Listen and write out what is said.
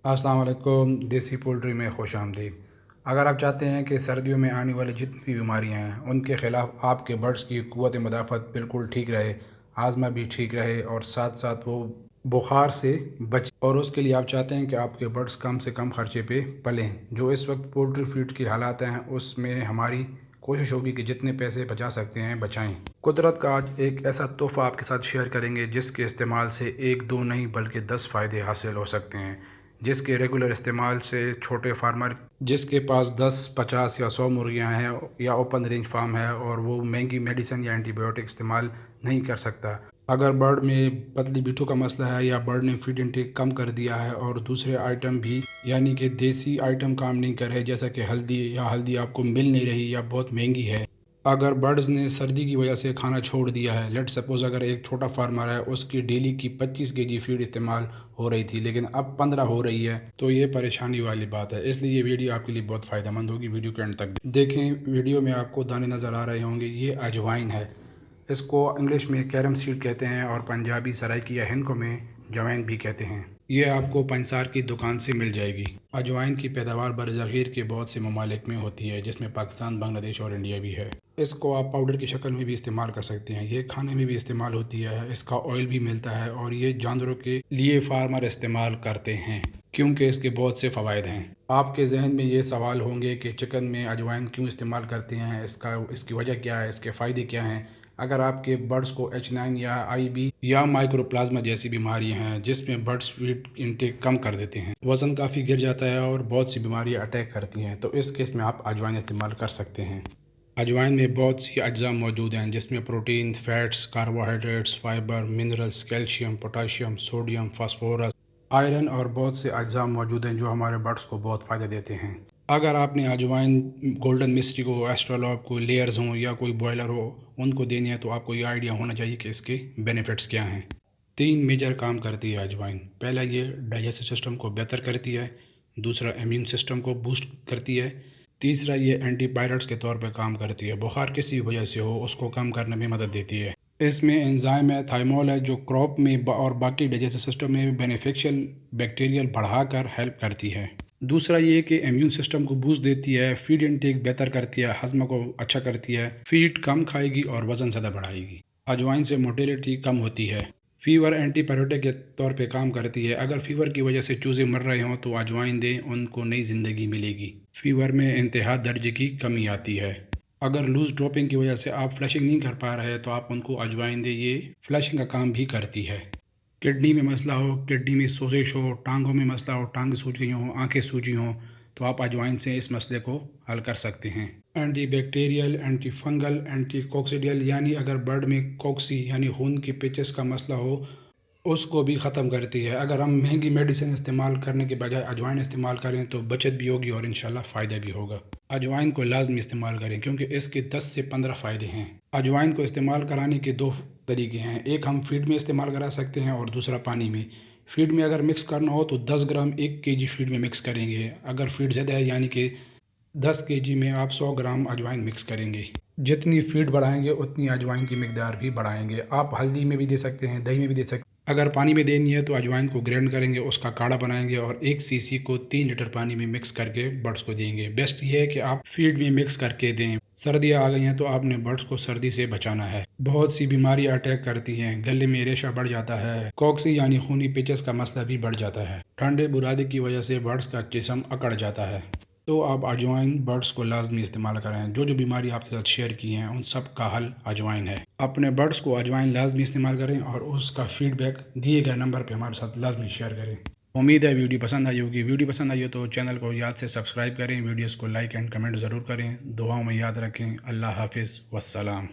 अस्सलाम वालेकुम। देसी पोल्ट्री में खुश आमदीद। अगर आप चाहते हैं कि सर्दियों में आने वाली जितनी भी बीमारियां हैं उनके ख़िलाफ़ आपके बर्ड्स की क़ुव्वत मुदाफ़त बिल्कुल ठीक रहे, आज़मा भी ठीक रहे और साथ साथ वो बुखार से बचे, और उसके लिए आप चाहते हैं कि आपके बर्ड्स कम से कम ख़र्चे पे पलें, जो इस वक्त पोल्ट्री फीड के हालात हैं उसमें हमारी कोशिश होगी कि जितने पैसे बचा सकते हैं बचाएं। कुदरत का आज एक ऐसा तोहफ़ा आपके साथ शेयर करेंगे जिसके इस्तेमाल से एक दो नहीं बल्कि 10 फ़ायदे हासिल हो सकते हैं, जिसके रेगुलर इस्तेमाल से छोटे फार्मर जिसके पास 10, 50 या 100 मुर्गियां हैं या ओपन रेंज फार्म है और वो महंगी मेडिसिन या एंटीबायोटिक इस्तेमाल नहीं कर सकता। अगर बर्ड में पतली बिट्ठू का मसला है या बर्ड ने फीड इंटेक कम कर दिया है और दूसरे आइटम भी यानी कि देसी आइटम काम नहीं कर रहे, जैसा कि हल्दी आपको मिल नहीं रही या बहुत महंगी है। अगर बर्ड्स ने सर्दी की वजह से खाना छोड़ दिया है, लेट सपोज़ अगर एक छोटा फार्मर है उसकी डेली की 25 केजी फीड इस्तेमाल हो रही थी लेकिन अब 15 हो रही है, तो ये परेशानी वाली बात है। इसलिए ये वीडियो आपके लिए बहुत फ़ायदेमंद होगी। वीडियो के एंड तक देखें। वीडियो में आपको दाने नज़र आ रहे होंगे, ये अजवाइन है। इसको इंग्लिश में कैरम सीड कहते हैं और पंजाबी सराइकिया हिंद को में जवैन भी कहते हैं। ये आपको पंसार की दुकान से मिल जाएगी। अजवाइन की पैदावार बरज़ख़ीर के बहुत से ममालिक में होती है, जिसमें पाकिस्तान, बांग्लादेश और इंडिया भी है। इसको आप पाउडर की शक्ल में भी इस्तेमाल कर सकते हैं, ये खाने में भी इस्तेमाल होती है, इसका ऑयल भी मिलता है और ये जानवरों के लिए फार्मर इस्तेमाल करते हैं क्योंकि इसके बहुत से फ़वाइद हैं। आपके जहन में ये सवाल होंगे कि चिकन में अजवाइन क्यों इस्तेमाल करते हैं, इसकी वजह क्या है, इसके फ़ायदे क्या हैं। अगर आपके बर्ड्स को H9 या IB या माइक्रोप्लाज्मा जैसी बीमारियां हैं जिसमें बर्ड्स फीड इंटेक कम कर देते हैं, वज़न काफ़ी गिर जाता है और बहुत सी बीमारियां अटैक करती हैं, तो इस केस में आप अजवाइन इस्तेमाल कर सकते हैं। अजवाइन में बहुत सी अज्जा मौजूद हैं जिसमें protein, fats, carbohydrates, fibre, minerals, calcium, potassium, sodium, phosphorus, iron और बहुत से अज्जा मौजूद हैं जो हमारे बर्ड्स को बहुत फ़ायदा देते हैं। अगर आपने अजवाइन गोल्डन मिस्ट्री को, एस्ट्रोलॉब को, लेयर्स हों या कोई बॉयलर हो उनको देनी है, तो आपको ये आइडिया होना चाहिए कि इसके बेनिफिट्स क्या हैं। 3 मेजर काम करती है अजवाइन। पहला, ये डाइजेस्टिव सिस्टम को बेहतर करती है। दूसरा, इम्यून सिस्टम को बूस्ट करती है। तीसरा, ये एंटीपायरेट्स के तौर पर काम करती है। बुखार किसी वजह से हो उसको कम करने में मदद देती है। इसमें एंजाइम है, थाइमोल है, जो क्रॉप में और बाकी डाइजेस्टिव सिस्टम में बेनिफिशियल बैक्टीरियल बढ़ाकर हेल्प करती है। दूसरा ये कि इम्यून सिस्टम को बूस्ट देती है, फीड इंटेक बेहतर करती है, हज़म को अच्छा करती है, फीड कम खाएगी और वज़न ज़्यादा बढ़ाएगी। अजवाइन से मोटिलिटी कम होती है। फीवर एंटीपायरेटिक के तौर पे काम करती है। अगर फीवर की वजह से चूज़े मर रहे हों तो अजवाइन दें, उनको नई ज़िंदगी मिलेगी। फीवर में इंतहा दर्जे की कमी आती है। अगर लूज़ ड्रॉपिंग की वजह से आप फ्लशिंग नहीं कर पा रहे तो आप उनको अजवाइन दें, ये फ्लशिंग का काम भी करती है। किडनी में मसला हो, किडनी में सोजिश हो, टांगों में मसला हो, टांग सूज रही हों, आंखें सूजी हों, तो आप अजवाइन से इस मसले को हल कर सकते हैं। Anti bacterial, anti fungal, anti coccidial यानी अगर बर्ड में कोक्सी यानी खून की पेचेस का मसला हो उसको भी ख़त्म करती है। अगर हम महंगी मेडिसिन इस्तेमाल करने के बजाय अजवाइन इस्तेमाल करें तो बचत भी होगी और इंशाल्लाह फ़ायदा भी होगा। अजवाइन को लाजमी इस्तेमाल करें क्योंकि इसके 10 से 15 फ़ायदे हैं। अजवाइन को इस्तेमाल कराने के 2 तरीके हैं, एक हम फीड में इस्तेमाल करा सकते हैं और दूसरा पानी में। फीड में अगर मिक्स करना हो तो 10 ग्राम 1 केजी फीड में मिक्स करेंगे। अगर फीड ज़्यादा है यानी कि 10 केजी में आप 100 ग्राम अजवाइन मिक्स करेंगे। जितनी फीड बढ़ाएंगे उतनी अजवाइन की मिकदार भी बढ़ाएंगे। आप हल्दी में भी दे सकते हैं, दही में भी दे सकते हैं। अगर पानी में देनी है तो अजवाइन को ग्राइंड करेंगे, उसका काढ़ा बनाएंगे और 1 सीसी को 3 लीटर पानी में मिक्स करके बर्ड्स को देंगे। बेस्ट ये है कि आप फीड में मिक्स करके दें। सर्दियाँ आ गई हैं तो आपने बर्ड्स को सर्दी से बचाना है। बहुत सी बीमारियां अटैक करती हैं, गले में रेशा बढ़ जाता है, कॉक्सी यानी खूनी पेचेस का मसला भी बढ़ जाता है, ठंडे बुरादे की वजह से बर्ड्स का जिस्म अकड़ जाता है। तो आप अजवाइन बर्ड्स को लाजमी इस्तेमाल करें। जो जो बीमारी आपके साथ शेयर की हैं उन सब का हल अजवाइन है। अपने बर्ड्स को अजवाइन लाजमी इस्तेमाल करें और उसका फीडबैक दिए गए नंबर पे हमारे साथ लाजमी शेयर करें। उम्मीद है वीडियो पसंद आई होगी। वीडियो पसंद आई हो तो चैनल को याद से सब्सक्राइब करें, वीडियोज़ को लाइक एंड कमेंट ज़रूर करें। दुआओं में याद रखें। अल्लाह हाफिज़, वस्सलाम।